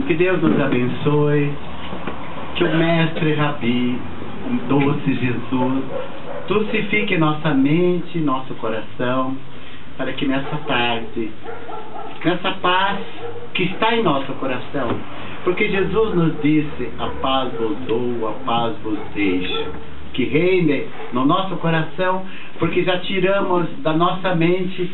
Que Deus nos abençoe, que o Mestre Rabi, o doce Jesus, dulcifique nossa mente, nosso coração, para que nessa tarde, nessa paz que está em nosso coração, porque Jesus nos disse: a paz vos dou, a paz vos deixo, que reine no nosso coração, porque já tiramos da nossa mente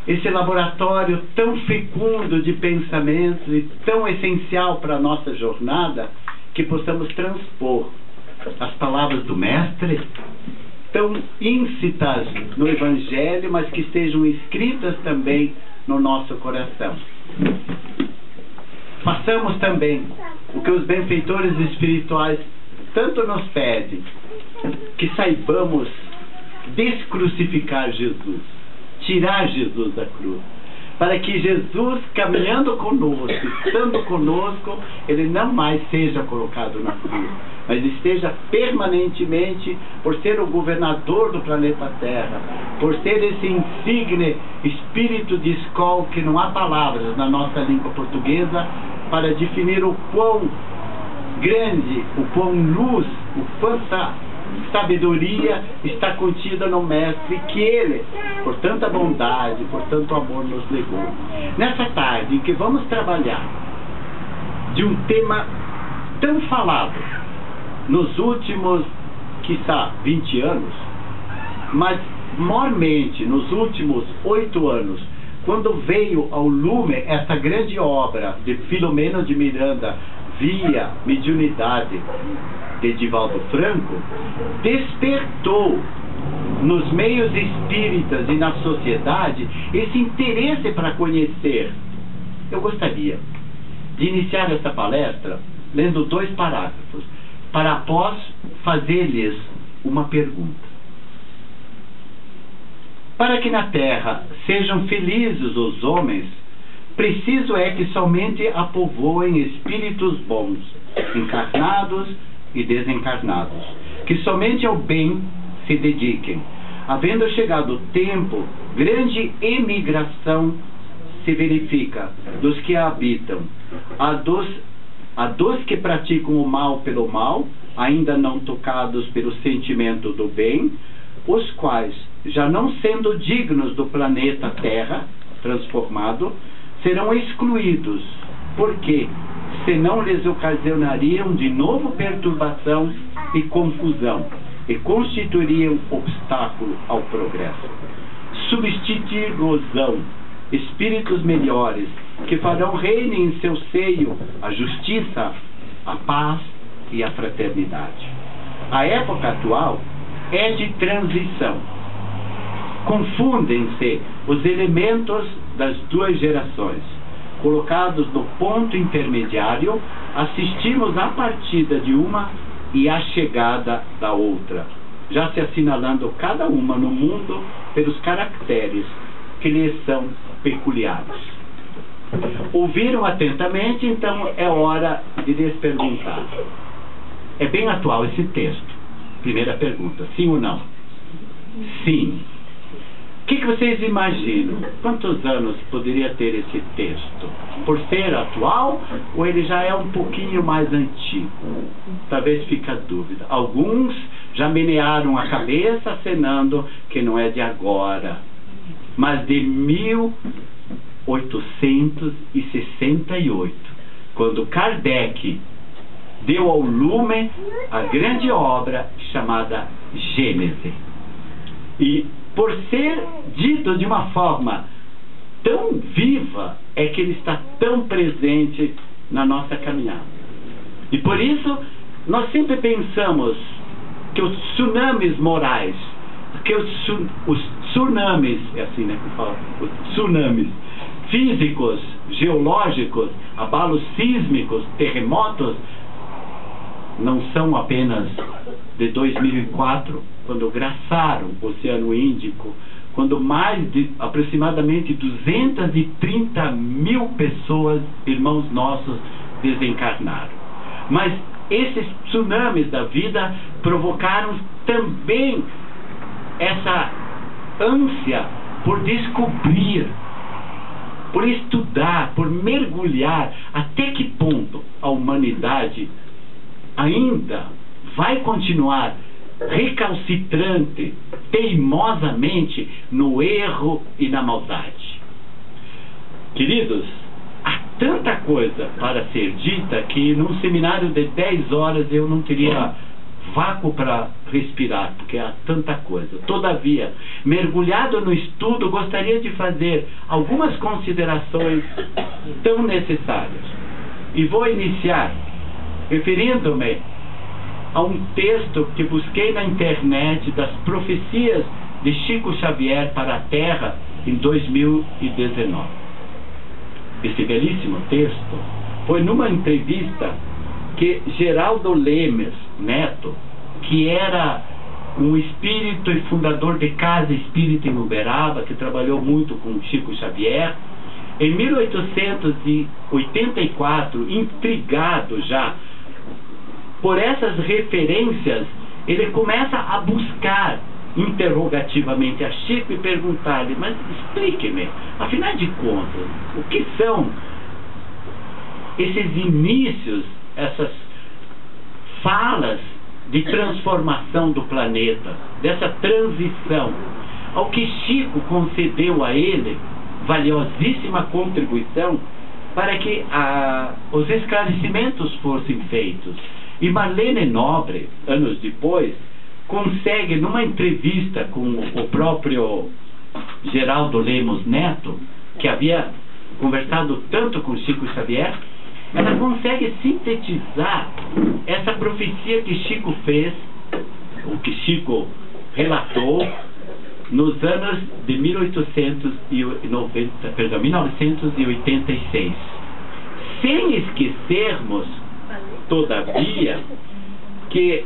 esse laboratório tão fecundo de pensamentos e tão essencial para a nossa jornada, que possamos transpor as palavras do Mestre, tão íncitas no Evangelho, mas que estejam escritas também no nosso coração. Façamos também o que os benfeitores espirituais tanto nos pedem, que saibamos descrucificar Jesus, tirar Jesus da cruz, para que Jesus, caminhando conosco, estando conosco, ele não mais seja colocado na cruz, mas esteja permanentemente, por ser o governador do planeta Terra, por ser esse insigne espírito de escola, que não há palavras na nossa língua portuguesa para definir o quão grande, o quão luz, o quanta sabedoria está contida no Mestre, que ele, por tanta bondade, por tanto amor, nos legou. Nessa tarde em que vamos trabalhar de um tema tão falado nos últimos, quiçá, 20 anos, mas maiormente nos últimos 8 anos, quando veio ao lume essa grande obra de Filomeno de Miranda, Via Mediunidade, de Divaldo Franco, despertou nos meios espíritas e na sociedade esse interesse para conhecer. Eu gostaria de iniciar esta palestra lendo 2 parágrafos, para após fazer-lhes uma pergunta. Para que na terra sejam felizes os homens, preciso é que somente a povoem espíritos bons, encarnados e desencarnados, que somente ao bem se dediquem. Havendo chegado o tempo, grande emigração se verifica dos que a habitam, a dos que praticam o mal pelo mal, ainda não tocados pelo sentimento do bem, os quais, já não sendo dignos do planeta Terra transformado, serão excluídos, porque senão lhes ocasionariam de novo perturbação e confusão, e constituiriam obstáculo ao progresso. Substituir-los-ão espíritos melhores, que farão reine em seu seio a justiça, a paz e a fraternidade. A época atual é de transição. Confundem-se os elementos das 2 gerações. Colocados no ponto intermediário, assistimos à partida de uma e à chegada da outra, já se assinalando cada uma no mundo pelos caracteres que lhes são peculiares. Ouviram atentamente, então é hora de lhes perguntar. É bem atual esse texto. Primeira pergunta, sim ou não? Sim. O que vocês imaginam? Quantos anos poderia ter esse texto? Por ser atual, ou ele já é um pouquinho mais antigo? Talvez fique a dúvida. Alguns já menearam a cabeça, acenando que não é de agora, mas de 1868, quando Kardec deu ao lume a grande obra chamada Gênese. E por ser dito de uma forma tão viva, é que ele está tão presente na nossa caminhada. E por isso, nós sempre pensamos que os tsunamis morais, que os tsunamis, é assim, né, que fala, os tsunamis físicos, geológicos, abalos sísmicos, terremotos, não são apenas de 2004, quando graçaram o Oceano Índico, quando mais de aproximadamente 230 mil pessoas, irmãos nossos, desencarnaram. Mas esses tsunamis da vida provocaram também essa ânsia por descobrir, por estudar, por mergulhar até que ponto a humanidade ainda vai continuar recalcitrante, teimosamente no erro e na maldade. Queridos, há tanta coisa para ser dita que num seminário de 10 horas eu não teria vácuo para respirar, porque há tanta coisa. Todavia, mergulhado no estudo, gostaria de fazer algumas considerações tão necessárias. E vou iniciar referindo-me a um texto que busquei na internet das profecias de Chico Xavier para a Terra em 2019. Esse belíssimo texto foi numa entrevista que Geraldo Lemes Neto, que era um espírito e fundador de Casa Espírita em Uberaba, que trabalhou muito com Chico Xavier, em 1884, intrigado já por essas referências, ele começa a buscar interrogativamente a Chico e perguntar-lhe: mas explique-me, afinal de contas, o que são esses inícios, essas falas de transformação do planeta, dessa transição, ao que Chico concedeu a ele valiosíssima contribuição para que os esclarecimentos fossem feitos. E Marlene Nobre, anos depois, consegue, numa entrevista com o próprio Geraldo Lemos Neto, que havia conversado tanto com Chico Xavier, ela consegue sintetizar essa profecia que Chico fez, o que Chico relatou nos anos de 1986. Sem esquecermos, todavia, que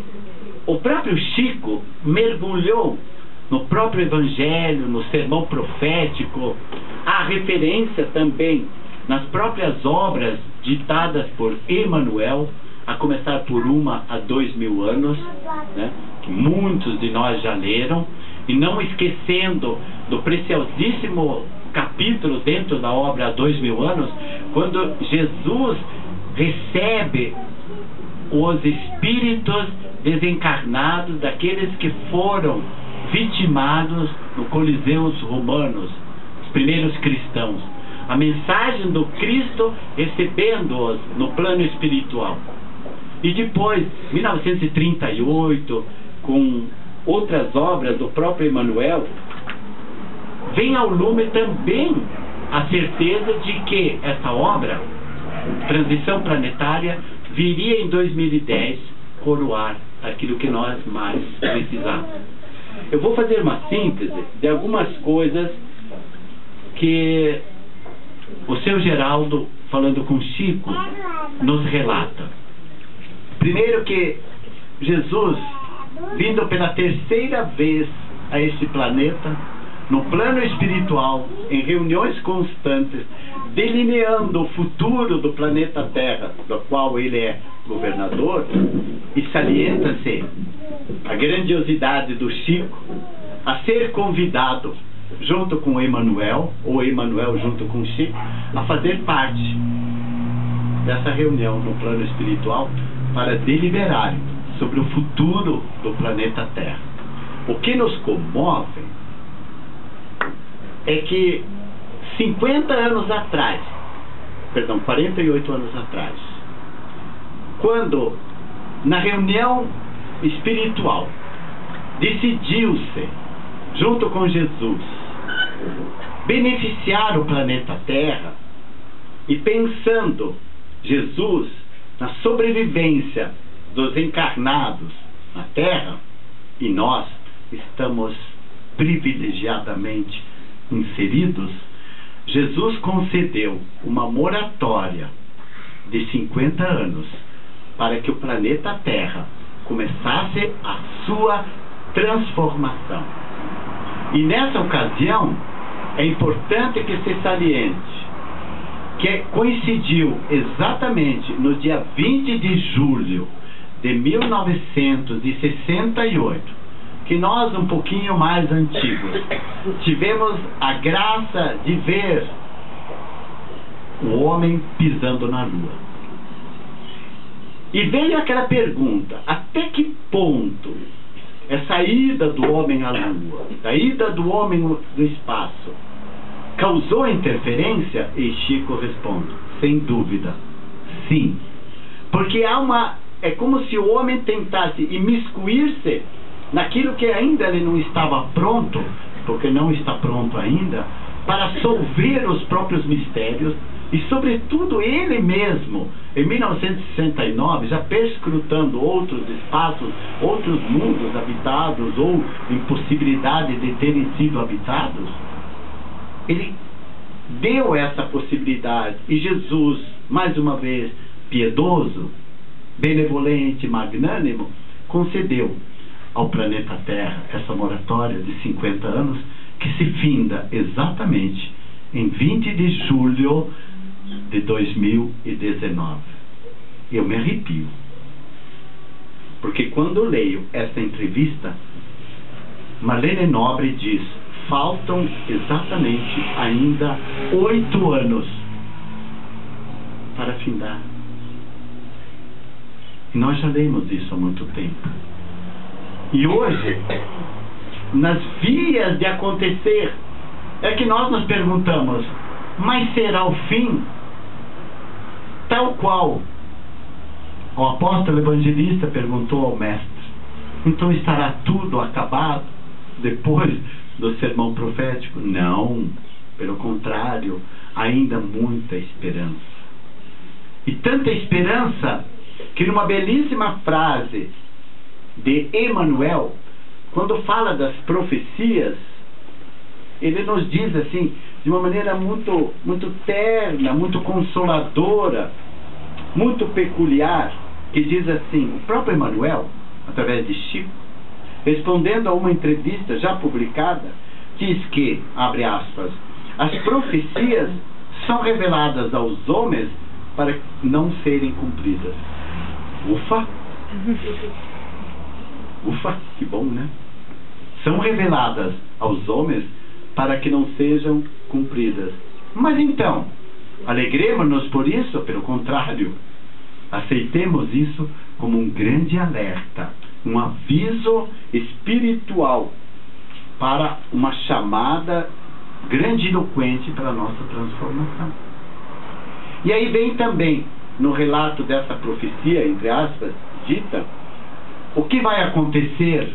o próprio Chico mergulhou no próprio Evangelho, no sermão profético, há referência também nas próprias obras ditadas por Emmanuel, a começar por uma há 2000 anos, né, que muitos de nós já leram, e não esquecendo do preciosíssimo capítulo dentro da obra há 2000 anos, quando Jesus recebe os espíritos desencarnados daqueles que foram vitimados no Coliseus Romanos, os primeiros cristãos. A mensagem do Cristo recebendo-os no plano espiritual. E depois, 1938, com outras obras do próprio Emmanuel, vem ao lume também a certeza de que essa obra, Transição Planetária, viria em 2010 coroar aquilo que nós mais precisamos. Eu vou fazer uma síntese de algumas coisas que o seu Geraldo, falando com Chico, nos relata. Primeiro, que Jesus, vindo pela terceira vez a este planeta, no plano espiritual, em reuniões constantes, delineando o futuro do planeta Terra, do qual ele é governador, e salienta-se a grandiosidade do Chico a ser convidado, junto com Emmanuel, ou Emmanuel junto com Chico, a fazer parte dessa reunião no plano espiritual para deliberarem sobre o futuro do planeta Terra. O que nos comove é que 50 anos atrás, 48 anos atrás, quando na reunião espiritual decidiu-se, junto com Jesus, beneficiar o planeta Terra, e pensando Jesus na sobrevivência dos encarnados na Terra, e nós estamos privilegiadamente inseridos, Jesus concedeu uma moratória de 50 anos para que o planeta Terra começasse a sua transformação. E nessa ocasião é importante que se saliente que coincidiu exatamente no dia 20 de julho de 1968, que nós, um pouquinho mais antigos, tivemos a graça de ver o homem pisando na Lua. E veio aquela pergunta: até que ponto essa ida do homem à Lua, a ida do homem no espaço, causou interferência? E Chico responde: sem dúvida, sim. Porque é como se o homem tentasse imiscuir-se naquilo que ainda ele não estava pronto, porque não está pronto ainda, para solver os próprios mistérios. E sobretudo ele mesmo, em 1969, já perscrutando outros espaços, outros mundos habitados ou impossibilidade de terem sido habitados, ele deu essa possibilidade. E Jesus, mais uma vez, piedoso, benevolente, magnânimo, concedeu ao planeta Terra essa moratória de 50 anos, que se finda exatamente em 20 de julho de 2019. Eu me arrepio, porque quando eu leio essa entrevista, Marlene Nobre diz: faltam exatamente ainda 8 anos para findar. E nós já lemos isso há muito tempo. E hoje, nas vias de acontecer, é que nós nos perguntamos: mas será o fim? Tal qual o apóstolo evangelista perguntou ao mestre: então estará tudo acabado depois do sermão profético? Não, pelo contrário, ainda muita esperança. E tanta esperança que, numa belíssima frase de Emmanuel, quando fala das profecias, ele nos diz assim, de uma maneira muito, muito terna, muito consoladora, muito peculiar, que diz assim, o próprio Emmanuel, através de Chico, respondendo a uma entrevista já publicada, diz que, abre aspas, as profecias são reveladas aos homens para não serem cumpridas. Ufa! Ufa, que bom, né? São reveladas aos homens para que não sejam cumpridas. Mas então, alegremos-nos por isso? Pelo contrário, aceitemos isso como um grande alerta, um aviso espiritual para uma chamada grandiloquente para a nossa transformação. E aí vem também, no relato dessa profecia, entre aspas, dita, o que vai acontecer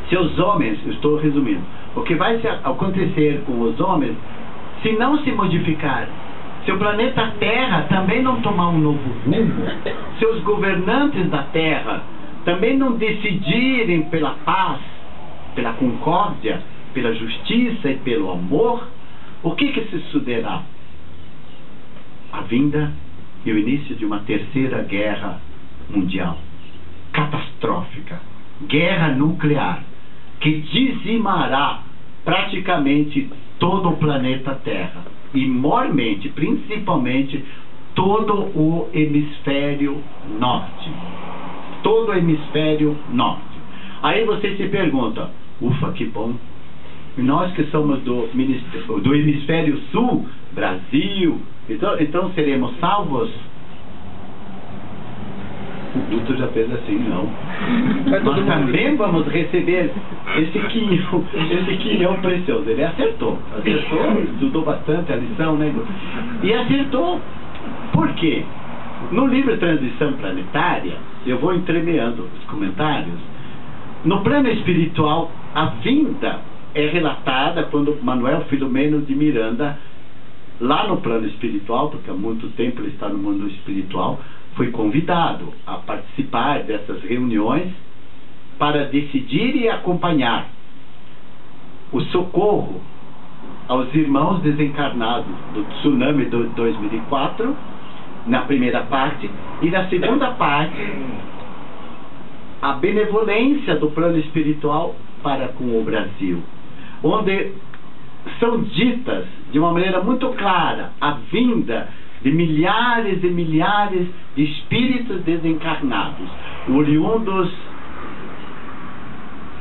se os homens, eu estou resumindo, o que vai acontecer com os homens se não se modificar, se o planeta Terra também não tomar um novo rumo, se os governantes da Terra também não decidirem pela paz, pela concórdia, pela justiça e pelo amor, o que se sucederá? A vinda e o início de uma terceira guerra mundial, catastrófica, guerra nuclear, que dizimará praticamente todo o planeta Terra, e mormente, principalmente, todo o hemisfério norte. Todo o hemisfério norte. Aí você se pergunta, ufa, que bom, e nós que somos do hemisfério sul, Brasil, então seremos salvos? O Guto já fez assim, não. Nós também vamos receber esse quinhão precioso. Ele acertou, estudou bastante a lição, né, Guto? E acertou. Por quê? No livro Transição Planetária, eu vou entremeando os comentários, no plano espiritual, a vinda é relatada quando Manuel Filomeno de Miranda, lá no plano espiritual, porque há muito tempo ele está no mundo espiritual, foi convidado a participar dessas reuniões para decidir e acompanhar o socorro aos irmãos desencarnados do tsunami de 2004, na primeira parte, e na segunda parte, a benevolência do plano espiritual para com o Brasil, onde são ditas de uma maneira muito clara a vinda de milhares e milhares de espíritos desencarnados, oriundos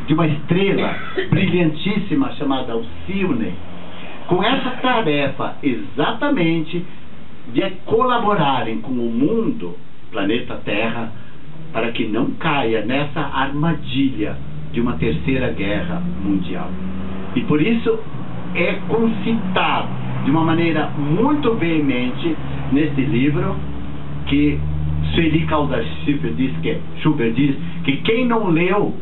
de uma estrela brilhantíssima chamada Alcione, com essa tarefa exatamente de colaborarem com o mundo, planeta Terra, para que não caia nessa armadilha de uma terceira guerra mundial. E por isso é concitado de uma maneira muito veemente nesse livro, que Sueli Caldas Schubert diz que quem não leu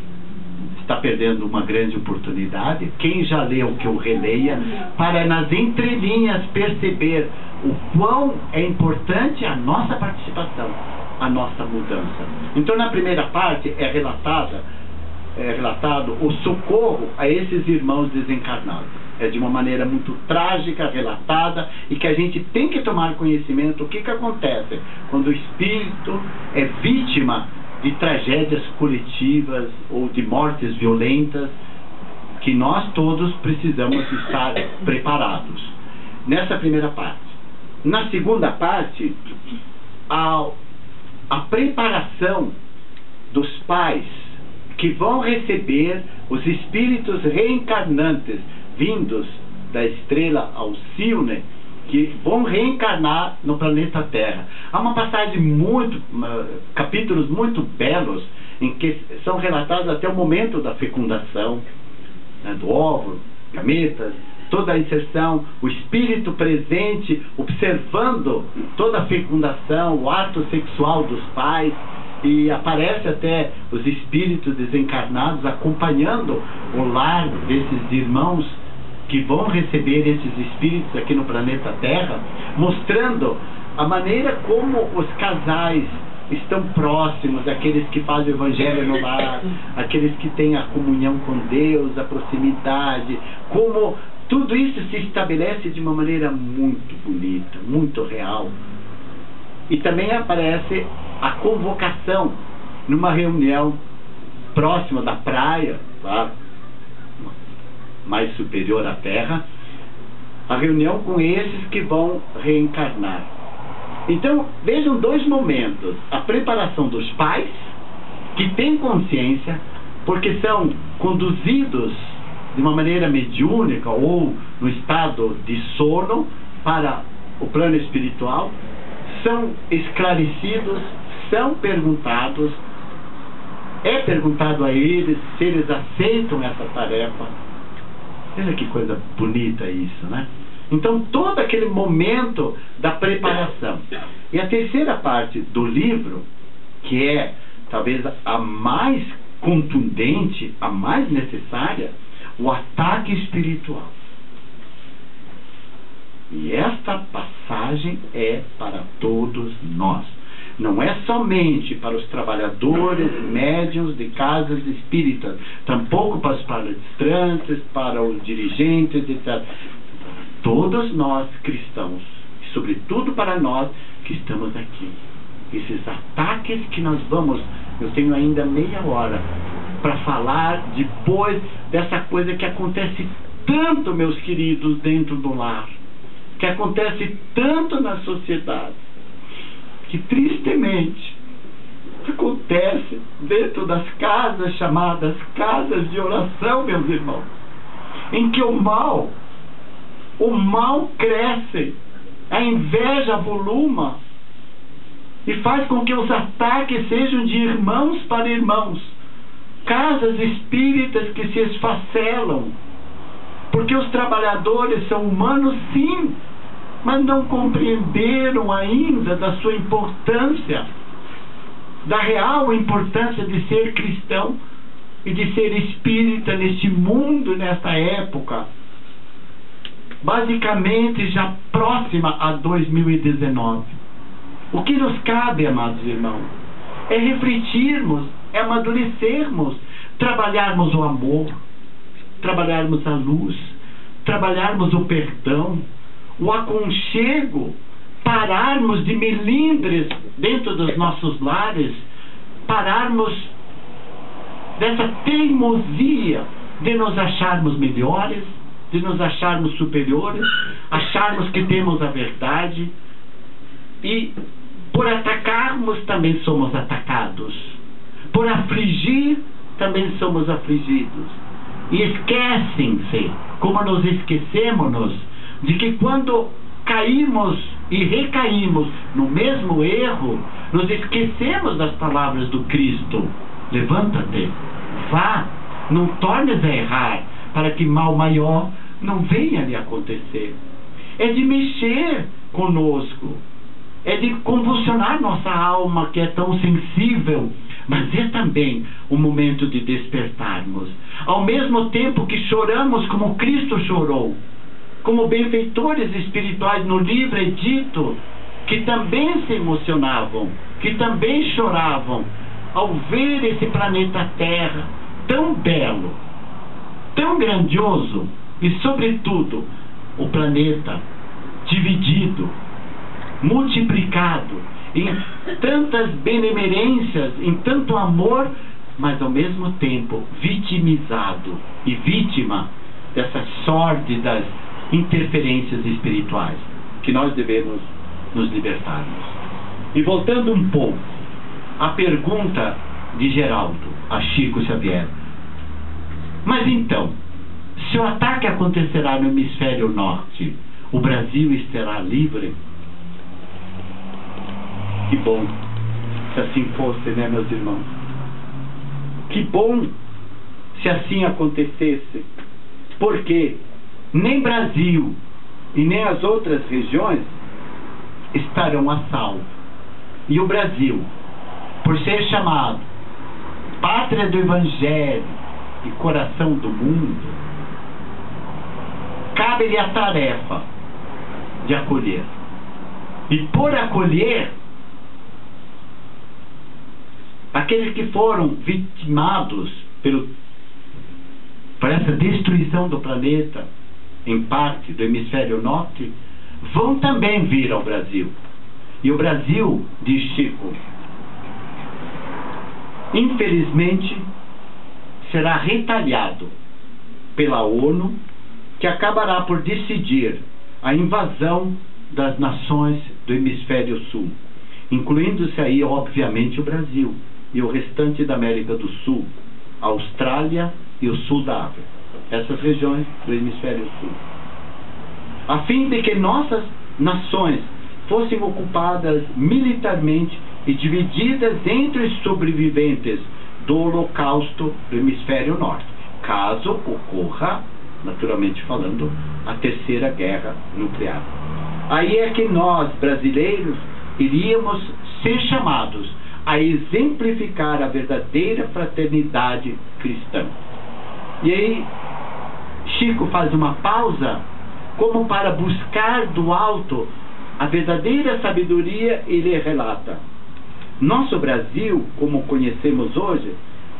está perdendo uma grande oportunidade. Quem já leu, que eu releia, para nas entrelinhas perceber o quão é importante a nossa participação, a nossa mudança. Então, na primeira parte é relatado o socorro a esses irmãos desencarnados. É de uma maneira muito trágica, relatada, e que a gente tem que tomar conhecimento. O que acontece quando o espírito é vítima de tragédias coletivas ou de mortes violentas, que nós todos precisamos estar preparados. Nessa primeira parte. Na segunda parte, a preparação dos pais que vão receber os espíritos reencarnantes vindos da estrela Alcione, que vão reencarnar no planeta Terra. Há uma passagem capítulos muito belos, em que são relatados até o momento da fecundação, né, do óvulo, gametas, toda a inserção, o espírito presente, observando toda a fecundação, o ato sexual dos pais, e aparece até os espíritos desencarnados acompanhando o lar desses irmãos que vão receber esses espíritos aqui no planeta Terra, mostrando a maneira como os casais estão próximos, aqueles que fazem o evangelho no lar, aqueles que têm a comunhão com Deus, a proximidade, como tudo isso se estabelece de uma maneira muito bonita, muito real. E também aparece a convocação numa reunião próxima da praia, claro, mais superior à Terra, a reunião com esses que vão reencarnar. Então, vejam dois momentos: a preparação dos pais, que têm consciência, porque são conduzidos de uma maneira mediúnica ou no estado de sono para o plano espiritual, são esclarecidos, são perguntados, é perguntado a eles se eles aceitam essa tarefa. Veja que coisa bonita isso, né? Então, todo aquele momento da preparação. E a terceira parte do livro, que é talvez a mais contundente, a mais necessária, o ataque espiritual. E esta passagem é para todos nós. Não é somente para os trabalhadores, médiuns de casas espíritas, tampouco para os palestrantes, para os dirigentes, etc. Todos nós cristãos, e sobretudo para nós que estamos aqui. Esses ataques que nós vamos, eu tenho ainda meia hora para falar depois dessa coisa que acontece tanto, meus queridos, dentro do lar, que acontece tanto na sociedade, que tristemente acontece dentro das casas chamadas casas de oração, meus irmãos, em que o mal cresce, a inveja voluma e faz com que os ataques sejam de irmãos para irmãos, casas espíritas que se esfacelam, porque os trabalhadores são humanos, sim, mas não compreenderam ainda da sua importância, da real importância de ser cristão e de ser espírita neste mundo, nesta época, basicamente já próxima a 2019. O que nos cabe, amados irmãos, é refletirmos, é amadurecermos, trabalharmos o amor, trabalharmos a luz, trabalharmos o perdão, o aconchego, pararmos de melindres dentro dos nossos lares, pararmos dessa teimosia de nos acharmos melhores, de nos acharmos superiores, acharmos que temos a verdade, E por atacarmos também somos atacados. Por afligir também somos afligidos. E esquecem-se, como nos esquecemos, de que quando caímos e recaímos no mesmo erro, nos esquecemos das palavras do Cristo. Levanta-te, vá, não tornes a errar, para que mal maior não venha lhe acontecer. É de mexer conosco, é de convulsionar nossa alma, que é tão sensível, mas é também o momento de despertarmos. Ao mesmo tempo que choramos como Cristo chorou, como benfeitores espirituais no livro é dito, que também se emocionavam, que também choravam ao ver esse planeta Terra tão belo, tão grandioso, e sobretudo o planeta dividido, multiplicado em tantas benemerências, em tanto amor, mas ao mesmo tempo vitimizado e vítima dessas sórdidas interferências espirituais, que nós devemos nos libertarmos. E voltando um pouco à pergunta de Geraldo a Chico Xavier: mas então, se o ataque acontecerá no hemisfério norte, o Brasil estará livre? Que bom se assim fosse, né, meus irmãos? Que bom se assim acontecesse, porque nem Brasil e nem as outras regiões estarão a salvo. E o Brasil, por ser chamado pátria do Evangelho e coração do mundo, cabe-lhe a tarefa de acolher. E por acolher aqueles que foram vitimados por essa destruição do planeta, em parte do hemisfério norte, vão também vir ao Brasil. E o Brasil, diz Chico, infelizmente será retalhado pela ONU, que acabará por decidir a invasão das nações do hemisfério sul, incluindo-se aí obviamente o Brasil e o restante da América do Sul, a Austrália e o sul da África, essas regiões do hemisfério sul, a fim de que nossas nações fossem ocupadas militarmente e divididas entre os sobreviventes do Holocausto do hemisfério norte, caso ocorra, naturalmente falando, a terceira guerra nuclear. Aí é que nós, brasileiros, iríamos ser chamados a exemplificar a verdadeira fraternidade cristã. E aí Chico faz uma pausa, como para buscar do alto a verdadeira sabedoria. Ele relata: nosso Brasil, como conhecemos hoje,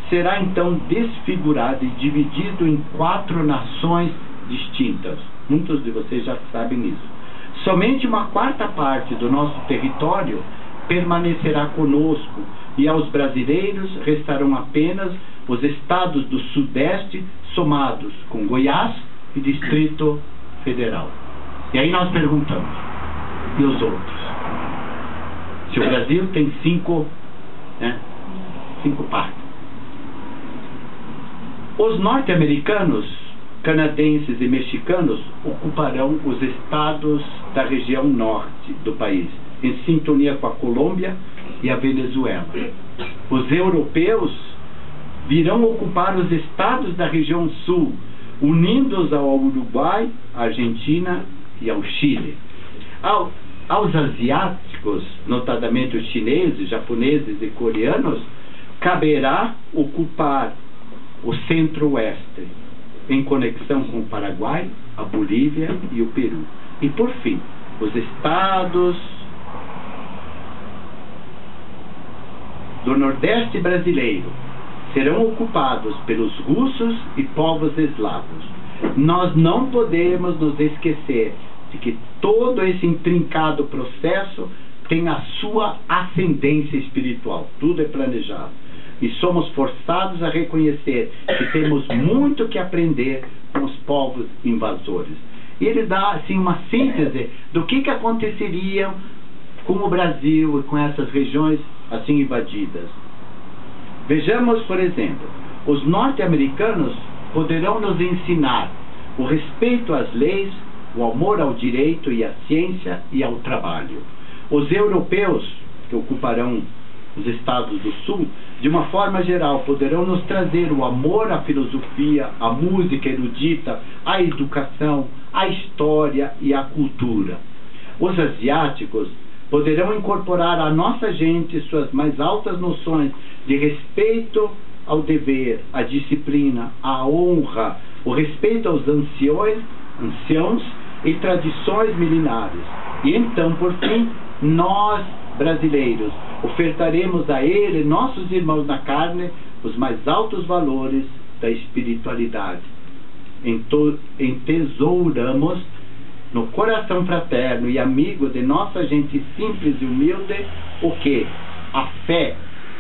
será então desfigurado e dividido em 4 nações distintas. Muitos de vocês já sabem isso. Somente uma 4ª parte do nosso território permanecerá conosco, e aos brasileiros restarão apenas os estados do Sudeste, somados com Goiás e Distrito Federal. E aí nós perguntamos: e os outros? Se o Brasil tem 5 partes. Os norte-americanos, canadenses e mexicanos ocuparão os estados da região norte do país, em sintonia com a Colômbia e a Venezuela. Os europeus virão ocupar os estados da região sul, unindo-os ao Uruguai, à Argentina e ao Chile. Aos asiáticos, notadamente os chineses, japoneses e coreanos, caberá ocupar o centro-oeste, em conexão com o Paraguai, a Bolívia e o Peru. E por fim, os estados do Nordeste brasileiro serão ocupados pelos russos e povos eslavos. Nós não podemos nos esquecer de que todo esse intrincado processo tem a sua ascendência espiritual. Tudo é planejado. E somos forçados a reconhecer que temos muito que aprender com os povos invasores. E ele dá assim uma síntese do que aconteceria com o Brasil e com essas regiões assim invadidas. Vejamos, por exemplo, os norte-americanos poderão nos ensinar o respeito às leis, o amor ao direito e à ciência e ao trabalho. Os europeus, que ocuparão os estados do sul, de uma forma geral, poderão nos trazer o amor à filosofia, à música erudita, à educação, à história e à cultura. Os asiáticos poderão incorporar à nossa gente suas mais altas noções de respeito ao dever, à disciplina, à honra, o respeito aos anciãos e tradições milenares. E então, por fim, nós, brasileiros, ofertaremos a ele, nossos irmãos na carne, os mais altos valores da espiritualidade. Entesouramos no coração fraterno e amigo de nossa gente simples e humilde o que? A fé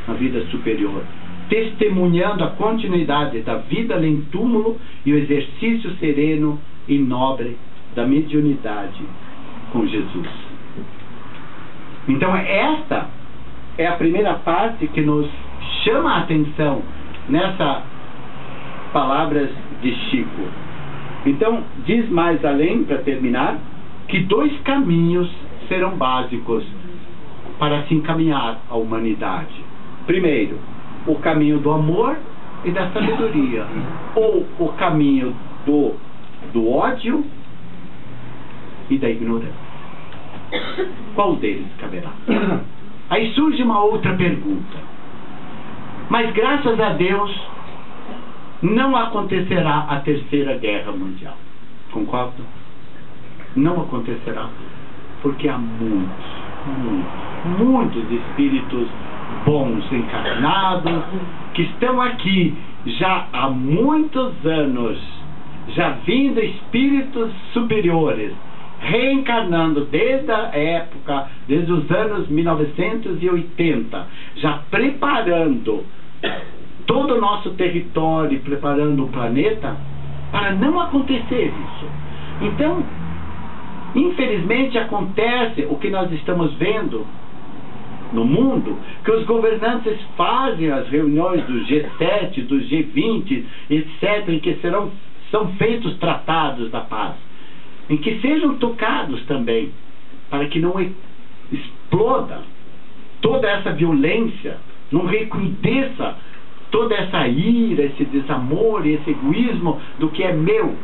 na vida superior, testemunhando a continuidade da vida além túmulo e o exercício sereno e nobre da mediunidade com Jesus. Então esta é a primeira parte que nos chama a atenção nessas palavras de Chico. Então diz mais além, para terminar, que 2 caminhos serão básicos para se encaminhar a humanidade. Primeiro, o caminho do amor e da sabedoria, ou o caminho do ódio e da ignorância. Qual deles caberá? Aí surge uma outra pergunta. Mas graças a Deus não acontecerá a Terceira Guerra Mundial. Concordo? Não acontecerá, porque há muitos espíritos bons encarnados que estão aqui já há muitos anos, já vindo espíritos superiores, reencarnando desde a época, desde os anos 1980, já preparando todo o nosso território, preparando o planeta para não acontecer isso. Então, infelizmente acontece o que nós estamos vendo no mundo, que os governantes fazem as reuniões do G7, do G20, etc., em que são feitos tratados da paz, em que sejam tocados também, para que não exploda toda essa violência, não recrudesça toda essa ira, esse desamor e esse egoísmo do que é meu,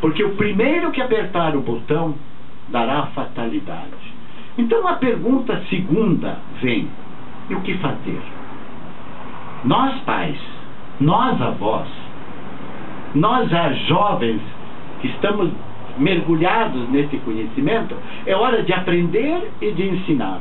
porque o primeiro que apertar o botão dará a fatalidade. Então a pergunta segunda vem: e o que fazer? Nós pais, nós avós, nós já jovens que estamos mergulhados nesse conhecimento, é hora de aprender e de ensinar.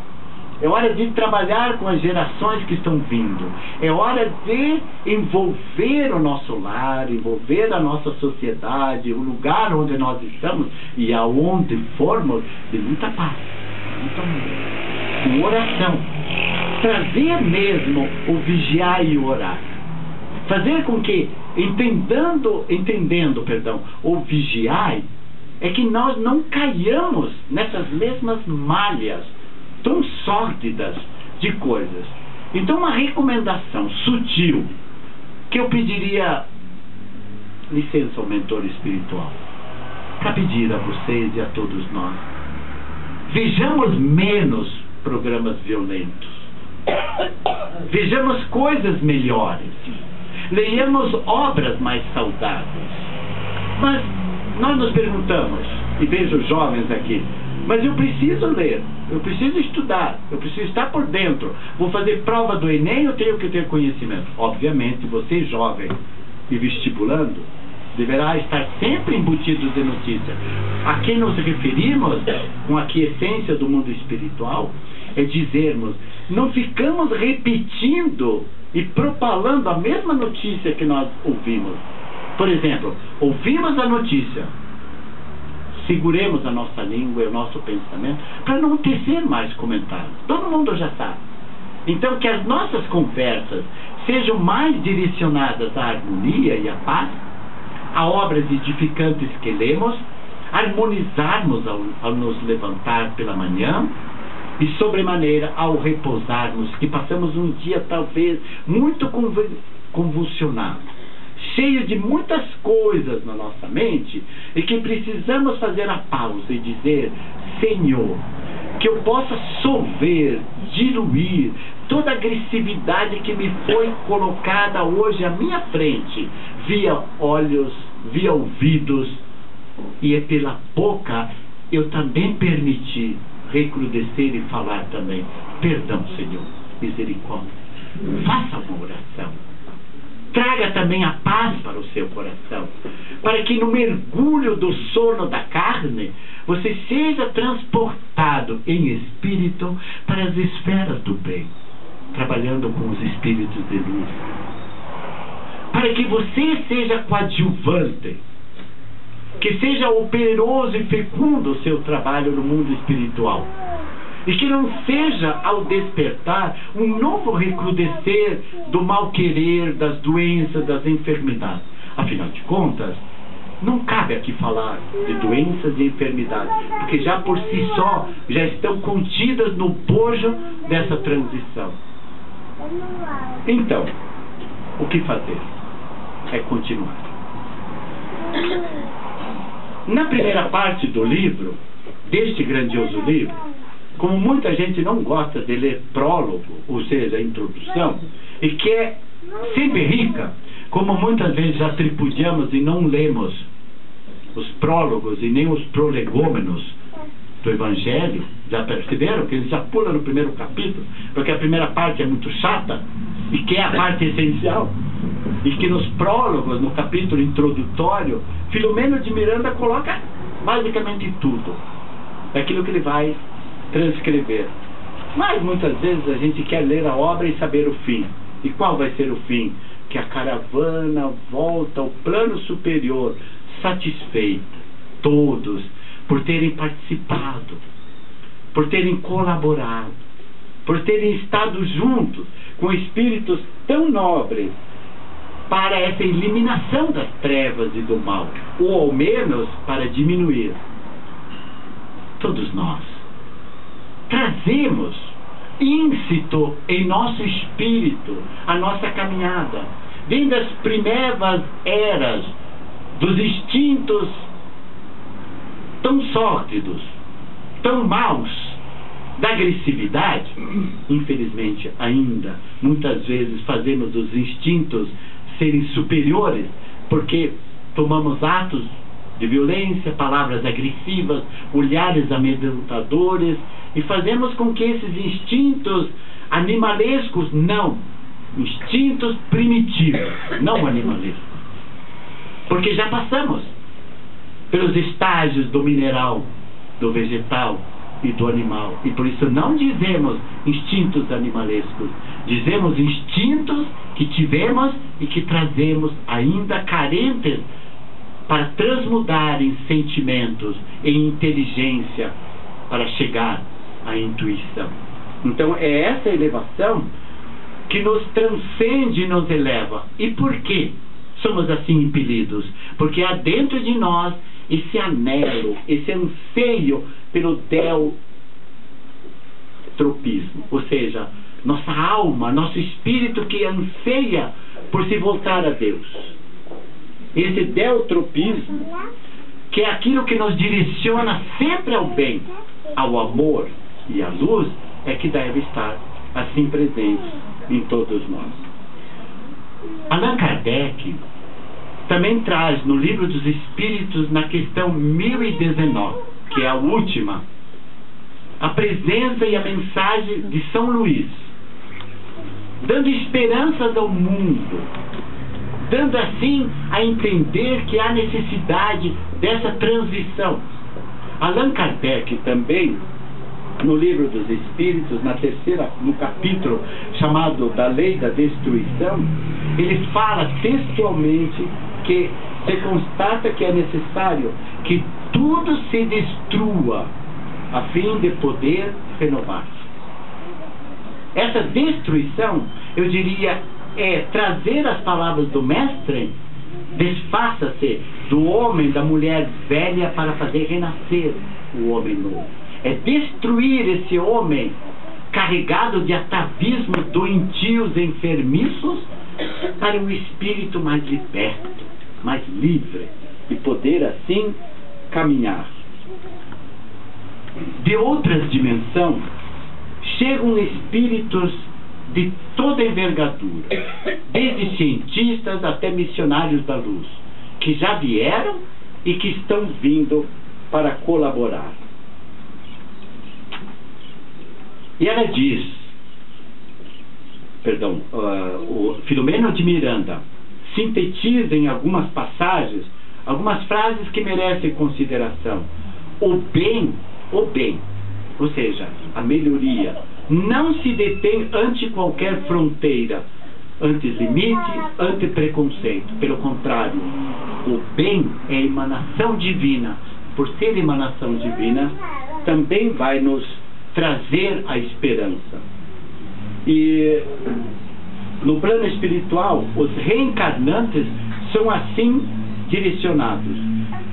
É hora de trabalhar com as gerações que estão vindo. É hora de envolver o nosso lar, envolver a nossa sociedade, o lugar onde nós estamos e aonde formos, de muita paz, muito amor, com oração. Trazer mesmo o vigiar e orar. Fazer com que, entendendo, o vigiar, é que nós não caiamos nessas mesmas malhas tão sórdidas de coisas. Então uma recomendação sutil que eu pediria licença ao mentor espiritual para pedir a vocês e a todos nós: vejamos menos programas violentos, vejamos coisas melhores, leiamos obras mais saudáveis. Mas nós nos perguntamos, e vejo jovens aqui: mas eu preciso ler, eu preciso estudar, eu preciso estar por dentro, vou fazer prova do Enem, eu tenho que ter conhecimento. Obviamente, você jovem e vestibulando, deverá estar sempre embutido de notícia. A quem nos referimos com a aquiescência do mundo espiritual é dizermos: não ficamos repetindo e propalando a mesma notícia que nós ouvimos. Por exemplo, ouvimos a notícia, seguremos a nossa língua e o nosso pensamento para não tecer mais comentários. Todo mundo já sabe. Então que as nossas conversas sejam mais direcionadas à harmonia e à paz, a obras edificantes que lemos, harmonizarmos ao nos levantar pela manhã, E sobremaneira ao repousarmos, que passamos um dia talvez muito convulsionado, cheio de muitas coisas na nossa mente, e que precisamos fazer a pausa e dizer: Senhor, que eu possa solver, diluir toda a agressividade que me foi colocada hoje à minha frente, via olhos, via ouvidos, e é pela boca eu também permiti recrudescer e falar também. Perdão, Senhor, misericórdia. Faça uma oração. Traga também a paz para o seu coração, para que no mergulho do sono da carne você seja transportado em espírito para as esferas do bem, trabalhando com os espíritos de luz, para que você seja coadjuvante, que seja operoso e fecundo o seu trabalho no mundo espiritual, e que não seja, ao despertar, um novo recrudescer do mal-querer, das doenças, das enfermidades. Afinal de contas, não cabe aqui falar de doenças e enfermidades, porque já por si só já estão contidas no bojo dessa transição. Então, o que fazer? É continuar. Na primeira parte do livro, deste grandioso livro, como muita gente não gosta de ler prólogo, ou seja, a introdução, e que é sempre rica, como muitas vezes já tripudiamos e não lemos os prólogos e nem os prolegômenos do Evangelho, já perceberam que eles já pulam no primeiro capítulo, porque a primeira parte é muito chata, e que é a parte essencial, e que nos prólogos, no capítulo introdutório, Filomeno de Miranda coloca basicamente tudo, aquilo que ele vai transcrever. Mas muitas vezes a gente quer ler a obra e saber o fim. E qual vai ser o fim? Que a caravana volta ao plano superior, satisfeita, todos, por terem participado, por terem colaborado, por terem estado juntos com espíritos tão nobres para essa eliminação das trevas e do mal, ou ao menos para diminuir. Todos nós trazemos íncito em nosso espírito a nossa caminhada, vem das primeiras eras dos instintos tão sórdidos, tão maus, da agressividade. Infelizmente ainda muitas vezes fazemos os instintos serem superiores, porque tomamos atos de violência, palavras agressivas, olhares amedrontadores, e fazemos com que esses instintos animalescos, não, instintos primitivos, não animalescos, porque já passamos pelos estágios do mineral, do vegetal e do animal, e por isso não dizemos instintos animalescos, dizemos instintos que tivemos e que trazemos ainda carentes para transmudar em sentimentos, em inteligência, para chegar à intuição. Então é essa elevação que nos transcende e nos eleva. E por que somos assim impelidos? Porque há dentro de nós esse anelo, esse anseio pelo deltropismo, ou seja, nossa alma, nosso espírito que anseia por se voltar a Deus. Esse deltropismo, que é aquilo que nos direciona sempre ao bem, ao amor e à luz, é que deve estar assim presente em todos nós. Allan Kardec também traz no Livro dos Espíritos, na questão 1019, que é a última, a presença e a mensagem de São Luís, dando esperanças ao mundo, dando assim a entender que há necessidade dessa transição. Allan Kardec também, no Livro dos Espíritos, no capítulo chamado da Lei da Destruição, ele fala textualmente que se constata que é necessário que tudo se destrua a fim de poder renovar-se. Essa destruição, eu diria, é trazer as palavras do mestre: desfaça-se do homem, da mulher velha, para fazer renascer o homem novo. é destruir esse homem carregado de atavismos doentios e enfermiços para um espírito mais liberto, mais livre, e poder assim caminhar. De outras dimensões chegam espíritos de toda envergadura, desde cientistas até missionários da luz, que já vieram e que estão vindo para colaborar. E ela diz, o Filomeno de Miranda sintetiza em algumas passagens algumas frases que merecem consideração. O bem, ou seja, a melhoria, não se detém ante qualquer fronteira, ante limite, ante preconceito. Pelo contrário, o bem é emanação divina. Por ser emanação divina, também vai nos trazer a esperança. E no plano espiritual, os reencarnantes são assim direcionados: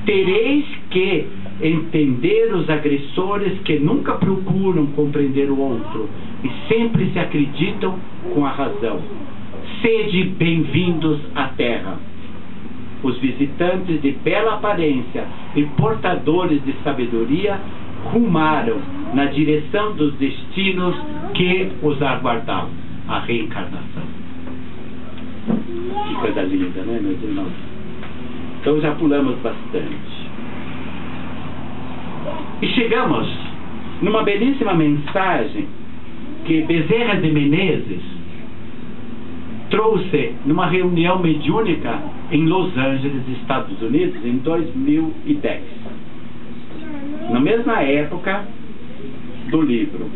tereis que entender os agressores que nunca procuram compreender o outro e sempre se acreditam com a razão. Sede bem-vindos à Terra. Os visitantes de bela aparência e portadores de sabedoria rumaram na direção dos destinos que os aguardavam, a reencarnação. Que coisa linda, né, meus irmãos? Então já pulamos bastante. E chegamos numa belíssima mensagem que Bezerra de Menezes trouxe numa reunião mediúnica em Los Angeles, Estados Unidos, em 2010. Na mesma época do livro.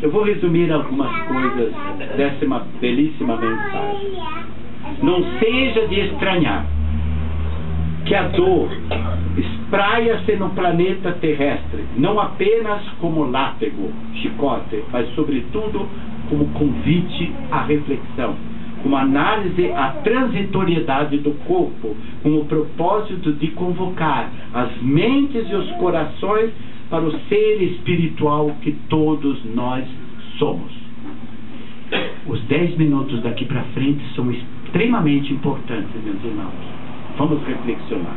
Eu vou resumir algumas coisas dessa belíssima mensagem. Não seja de estranhar que a dor espraia-se no planeta terrestre, não apenas como látigo, chicote, mas sobretudo como convite à reflexão, como análise à transitoriedade do corpo, com o propósito de convocar as mentes e os corações para o ser espiritual que todos nós somos. Os 10 minutos daqui para frente são extremamente importantes, meus irmãos. Vamos reflexionar.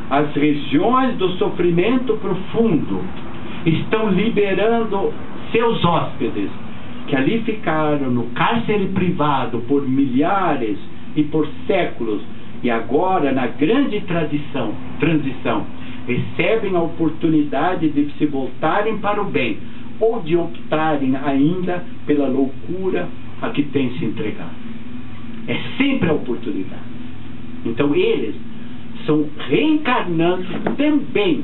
As regiões do sofrimento profundo estão liberando seus hóspedes, que ali ficaram no cárcere privado por milhares e por séculos, e agora, na grande transição, recebem a oportunidade de se voltarem para o bem, ou de optarem ainda pela loucura a que têm se entregado. É sempre a oportunidade. Então eles são reencarnando também,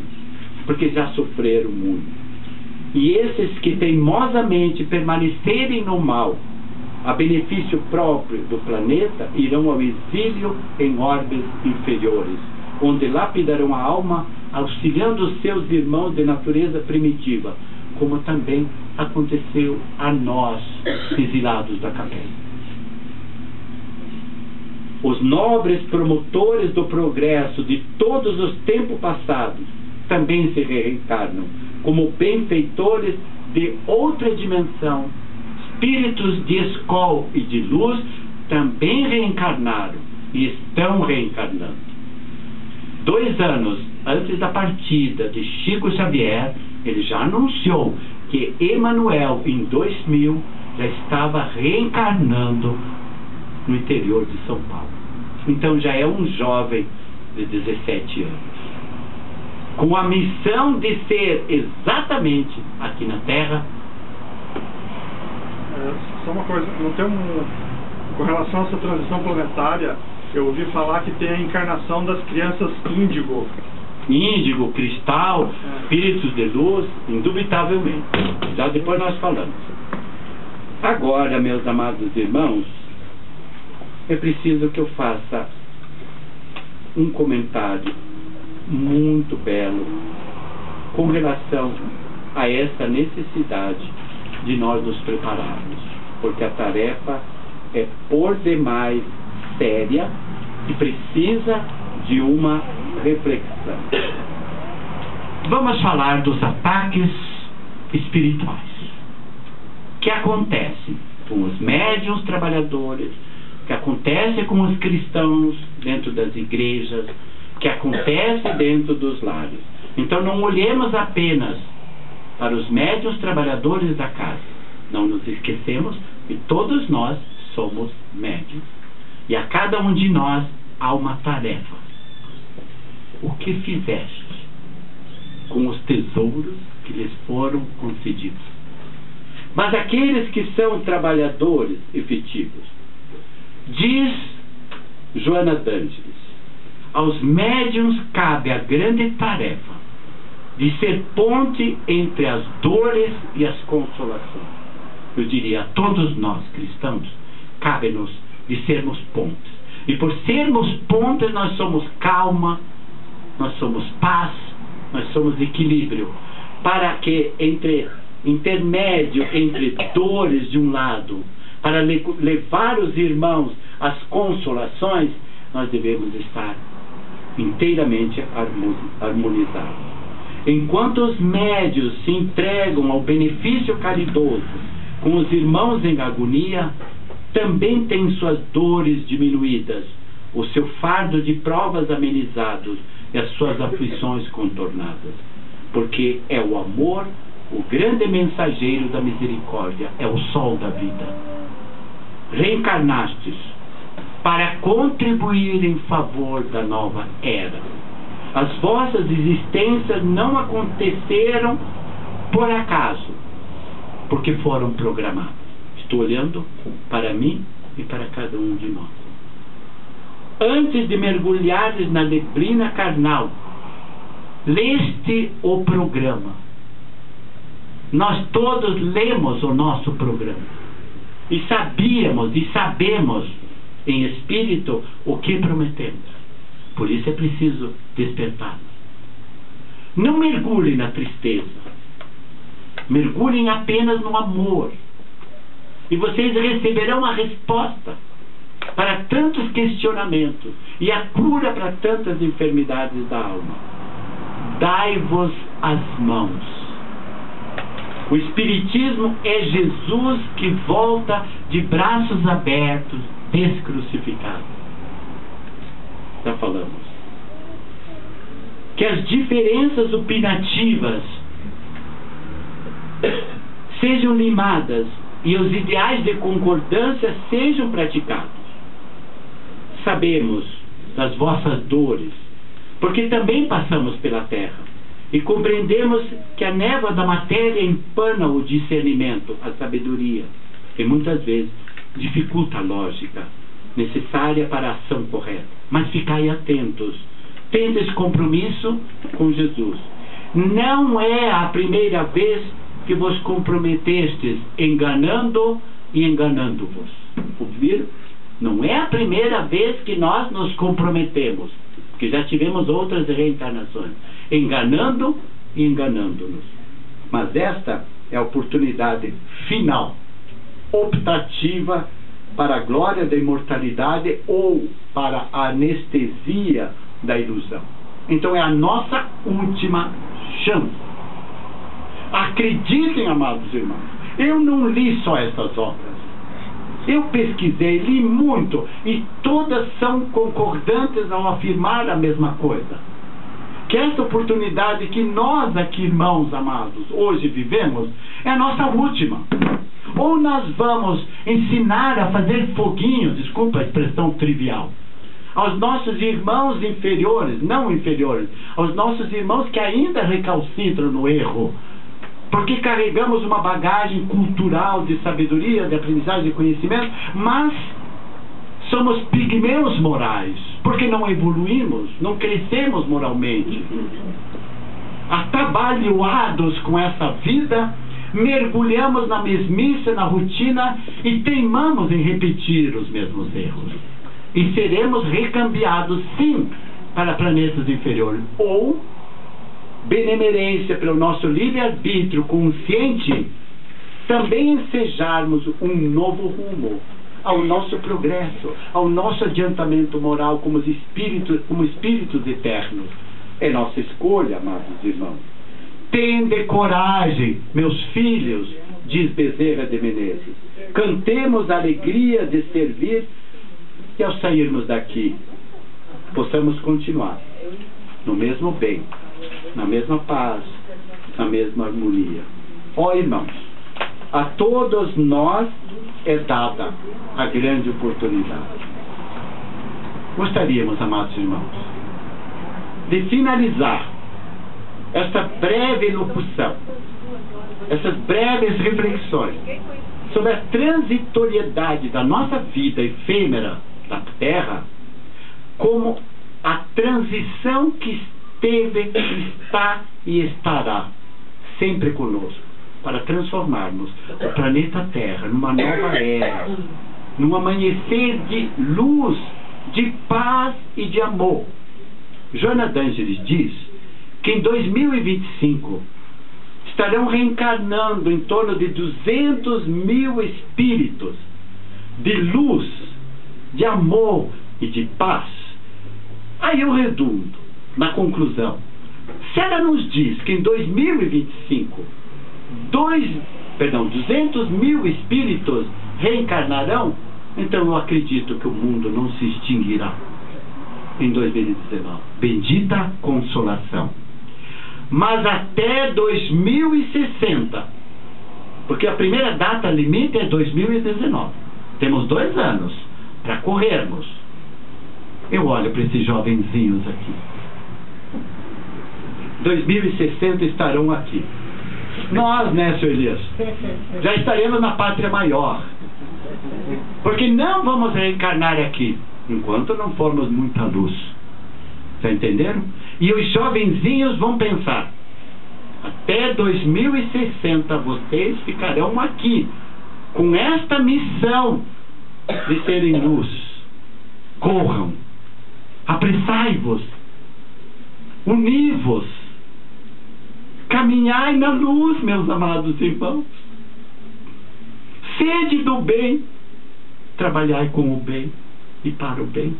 porque já sofreram muito. E esses que teimosamente permanecerem no mal, a benefício próprio do planeta, irão ao exílio em orbes inferiores, onde lapidarão a alma, auxiliando os seus irmãos de natureza primitiva, como também aconteceu a nós, exilados da caverna. Os nobres promotores do progresso de todos os tempos passados também se reencarnam como benfeitores de outra dimensão. Espíritos de escol e de luz também reencarnaram e estão reencarnando. 2 anos antes da partida de Chico Xavier, ele já anunciou que Emmanuel, em 2000, já estava reencarnando no interior de São Paulo. Então já é um jovem de 17 anos, com a missão de ser exatamente aqui na Terra. Só uma coisa, não tem com relação a essa transição planetária, eu ouvi falar que tem a encarnação das crianças índigo. Índigo, cristal, espíritos de luz, indubitavelmente. Já depois nós falamos. Agora, meus amados irmãos, é preciso que eu faça um comentário muito belo com relação a essa necessidade de nós nos prepararmos, porque a tarefa é por demais séria e precisa de uma reflexão. Vamos falar dos ataques espirituais que acontecem com os médiuns trabalhadores, que acontecem com os cristãos dentro das igrejas, que acontece dentro dos lares. Então não olhemos apenas para os médiuns trabalhadores da casa. Não nos esquecemos que todos nós somos médiuns. E a cada um de nós há uma tarefa. O que fizeste com os tesouros que lhes foram concedidos? Mas aqueles que são trabalhadores efetivos, diz Joana d'Ângeles, aos médiuns cabe a grande tarefa de ser ponte entre as dores e as consolações. Eu diria, a todos nós cristãos, cabe-nos de sermos pontes. E por sermos pontes, nós somos calma, nós somos paz, nós somos equilíbrio. Para que intermédio entre dores de um lado, para levar os irmãos às consolações, nós devemos estar inteiramente harmonizados. Enquanto os médios se entregam ao benefício caridoso com os irmãos em agonia, também têm suas dores diminuídas, o seu fardo de provas amenizados e as suas aflições contornadas. Porque é o amor, o grande mensageiro da misericórdia, é o sol da vida. Reencarnastes para contribuir em favor da nova era. As vossas existências não aconteceram por acaso, porque foram programadas. Estou olhando para mim e para cada um de nós. Antes de mergulhares na neblina carnal, leste o programa. Nós todos lemos o nosso programa. E sabíamos e sabemos em espírito o que prometemos. Por isso é preciso despertar. Não mergulhem na tristeza. Mergulhem apenas no amor. E vocês receberão a resposta para tantos questionamentos e a cura para tantas enfermidades da alma. Dai-vos as mãos. O Espiritismo é Jesus que volta de braços abertos, descrucificado. Já falamos. Que as diferenças opinativas sejam limadas e os ideais de concordância sejam praticados. Sabemos das vossas dores, porque também passamos pela terra e compreendemos que a névoa da matéria empana o discernimento, a sabedoria, e muitas vezes dificulta a lógica necessária para a ação correta. Mas ficai atentos, tendo esse compromisso com Jesus. Não é a primeira vez que vos comprometestes enganando e enganando-vos. Ouviram? Não é a primeira vez que nós nos comprometemos, porque já tivemos outras reencarnações, enganando e enganando-nos. Mas esta é a oportunidade final, optativa para a glória da imortalidade ou para a anestesia da ilusão. Então é a nossa última chance. Acreditem, amados irmãos, eu não li só essas obras. Eu pesquisei, li muito, e todas são concordantes ao afirmar a mesma coisa. Que essa oportunidade que nós aqui, irmãos amados, hoje vivemos, é a nossa última. Ou nós vamos ensinar a fazer foguinho, desculpa a expressão trivial, aos nossos irmãos inferiores, não inferiores, aos nossos irmãos que ainda recalcitram no erro, porque carregamos uma bagagem cultural de sabedoria, de aprendizagem, de conhecimento, mas somos pigmeus morais, porque não evoluímos, não crescemos moralmente. Atabalhoados com essa vida, mergulhamos na mesmice, na rotina e teimamos em repetir os mesmos erros. E seremos recambiados, sim, para planetas inferiores. Ou benemerência pelo nosso livre-arbítrio consciente, também ensejarmos um novo rumo ao nosso progresso, ao nosso adiantamento moral como espíritos eternos. É nossa escolha, amados irmãos. Tende coragem, meus filhos, diz Bezerra de Menezes. Cantemos a alegria de servir e ao sairmos daqui, possamos continuar no mesmo bem, na mesma paz, na mesma harmonia. Ó irmãos, a todos nós é dada a grande oportunidade. Gostaríamos, amados irmãos, de finalizar esta breve locução, essas breves reflexões sobre a transitoriedade da nossa vida efêmera da Terra, como a transição que esteve, está e estará sempre conosco, para transformarmos o planeta Terra numa nova era, num amanhecer de luz, de paz e de amor. Joana d'Ângeles diz que em 2025 estarão reencarnando em torno de 200 mil espíritos de luz, de amor e de paz. Aí eu redundo na conclusão. Se ela nos diz que em 2025 200 mil espíritos reencarnarão, então eu acredito que o mundo não se extinguirá em 2019. Bendita consolação. Mas até 2060, porque a primeira data limite é 2019, temos 2 anos para corrermos. Eu olho para esses jovenzinhos aqui. 2060 estarão aqui. Nós, né, Sr. Elias, já estaremos na pátria maior, porque não vamos reencarnar aqui enquanto não formos muita luz. Já entenderam? E os jovenzinhos vão pensar: até 2060 vocês ficarão aqui com esta missão de serem luz. Corram, apressai-vos, uni-vos, caminhai na luz, meus amados irmãos. Sede do bem, trabalhai com o bem e para o bem.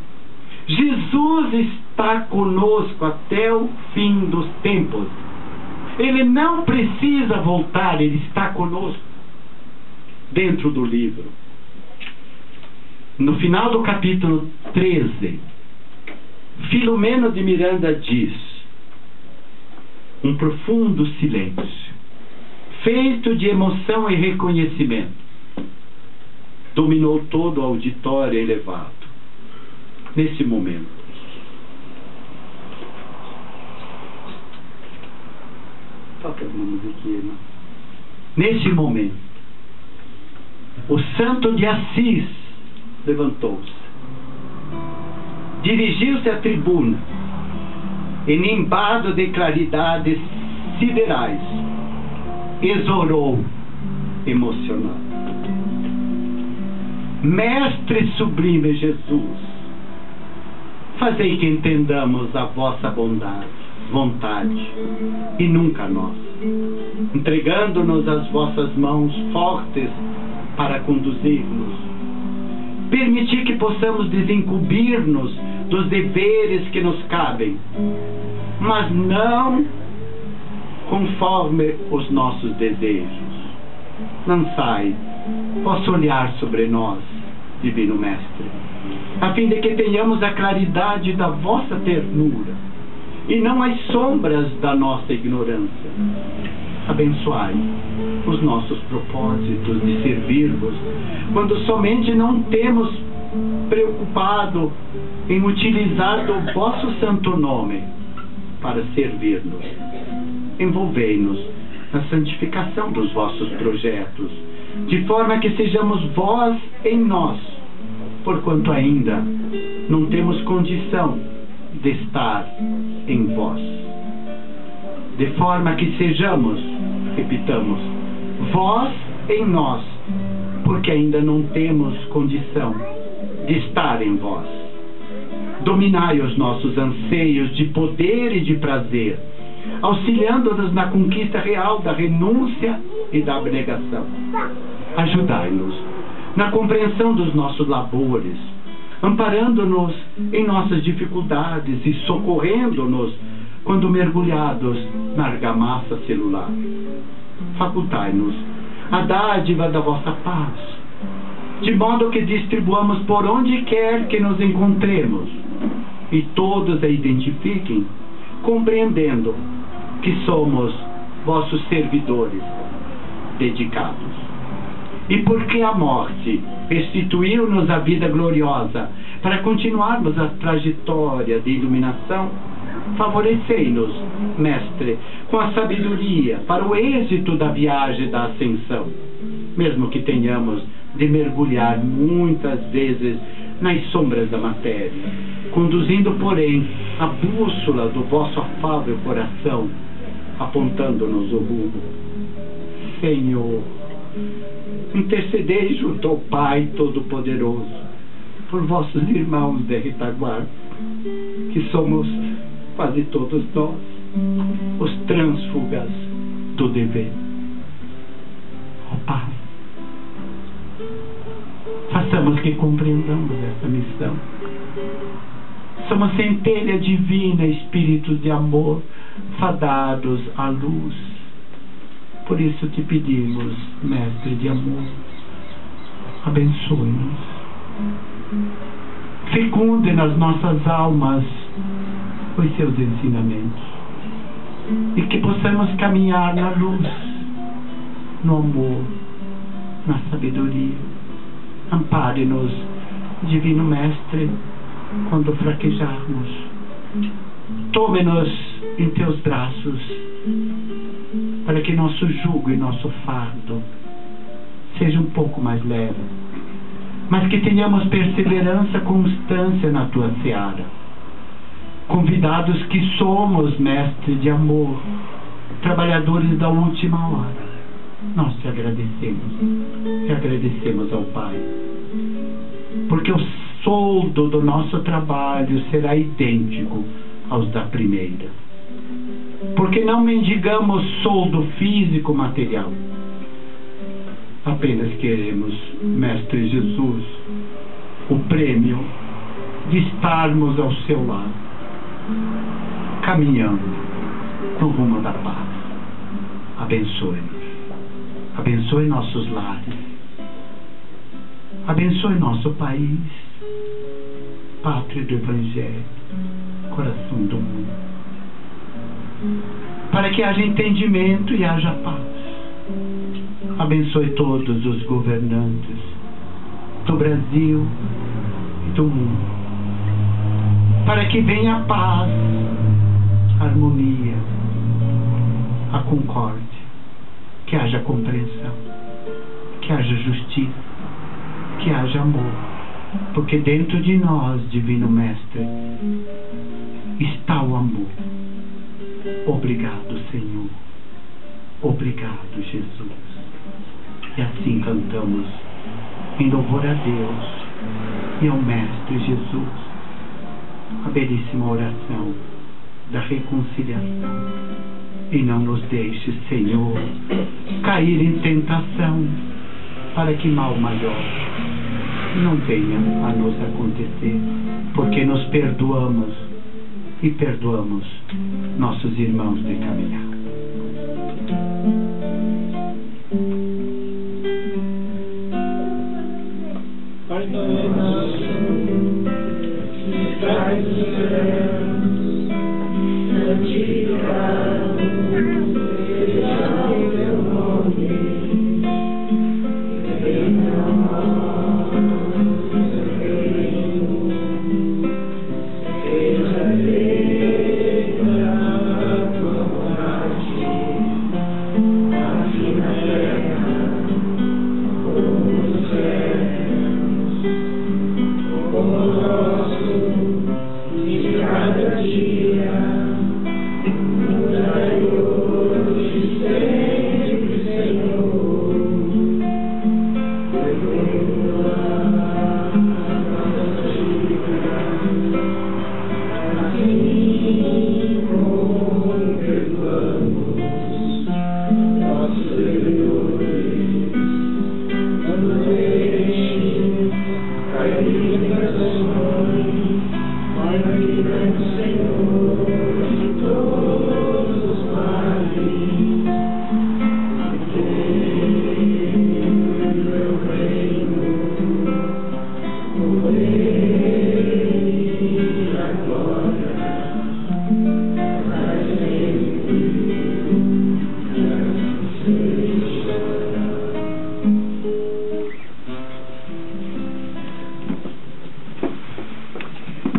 Jesus está conosco até o fim dos tempos. Ele não precisa voltar, ele está conosco. Dentro do livro, no final do capítulo 13, Filomeno de Miranda diz: um profundo silêncio, feito de emoção e reconhecimento, dominou todo o auditório elevado. Nesse momento, toca uma musiquinha. Nesse momento, o santo de Assis levantou-se, dirigiu-se à tribuna e, nimbado de claridades siderais, exorou emocionado: Mestre sublime Jesus, fazei que entendamos a vossa vontade, e nunca nós, entregando-nos às vossas mãos fortes para conduzir-nos. Permitir que possamos desincumbir-nos dos deveres que nos cabem, mas não conforme os nossos desejos. Lançai vosso olhar sobre nós, Divino Mestre, a fim de que tenhamos a claridade da vossa ternura e não as sombras da nossa ignorância. Abençoai os nossos propósitos de servir-vos, quando somente não temos preocupado em utilizar do vosso santo nome para servir-nos. Envolvei-nos na santificação dos vossos projetos, de forma que sejamos vós em nós, porquanto ainda não temos condição de estar em vós. De forma que sejamos, repitamos, vós em nós, porque ainda não temos condição de estar em vós. Dominai os nossos anseios de poder e de prazer, auxiliando-nos na conquista real da renúncia e da abnegação. Ajudai-nos na compreensão dos nossos labores, amparando-nos em nossas dificuldades e socorrendo-nos quando mergulhados na argamassa celular. Facultai-nos a dádiva da vossa paz, de modo que distribuamos por onde quer que nos encontremos, e todos a identifiquem, compreendendo que somos vossos servidores dedicados. E porque a morte restituiu-nos a vida gloriosa para continuarmos a trajetória de iluminação, favorecei-nos, Mestre, com a sabedoria para o êxito da viagem da ascensão, mesmo que tenhamos de mergulhar muitas vezes nas sombras da matéria, conduzindo, porém, a bússola do vosso afável coração, apontando-nos o rumo. Senhor, intercedei junto ao Pai Todo-Poderoso por vossos irmãos de retaguarda, que somos quase todos nós, os trânsfugas do dever. Ó Pai, façamos que compreendamos essa missão. Somos centelha divina, espíritos de amor, fadados à luz. Por isso te pedimos, Mestre de amor, abençoe-nos, fecunde nas nossas almas os seus ensinamentos, e que possamos caminhar na luz, no amor, na sabedoria. Ampare-nos, Divino Mestre, quando fraquejarmos. Tome-nos em teus braços, para que nosso jugo e nosso fardo seja um pouco mais leve, mas que tenhamos perseverança, constância na tua seara. Convidados que somos, Mestre de amor, trabalhadores da última hora, nós te agradecemos e agradecemos ao Pai, porque o soldo do nosso trabalho será idêntico aos da primeira, porque não mendigamos soldo físico material, apenas queremos, Mestre Jesus, o prêmio de estarmos ao seu lado, caminhando no rumo da paz. Abençoe-nos, abençoe nossos lares, abençoe nosso país, pátria do Evangelho, coração do mundo, para que haja entendimento e haja paz. Abençoe todos os governantes do Brasil e do mundo, para que venha a paz, a harmonia, a concórdia, que haja compreensão, que haja justiça, que haja amor, porque dentro de nós, Divino Mestre, está o amor. Obrigado, Senhor. Obrigado, Jesus. E assim cantamos em louvor a Deus e ao Mestre Jesus a belíssima oração da reconciliação. E não nos deixe, Senhor, cair em tentação, para que mal maior não venha a nos acontecer, porque nos perdoamos e perdoamos nossos irmãos de caminhar. Pai nosso, que estás nos céus, santificado seja o teu nome, venha a nós o teu reino, seja feita a tua vontade, aqui na terra como nos céus. O nosso de cada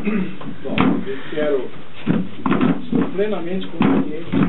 Bom, eu quero, estou plenamente consciente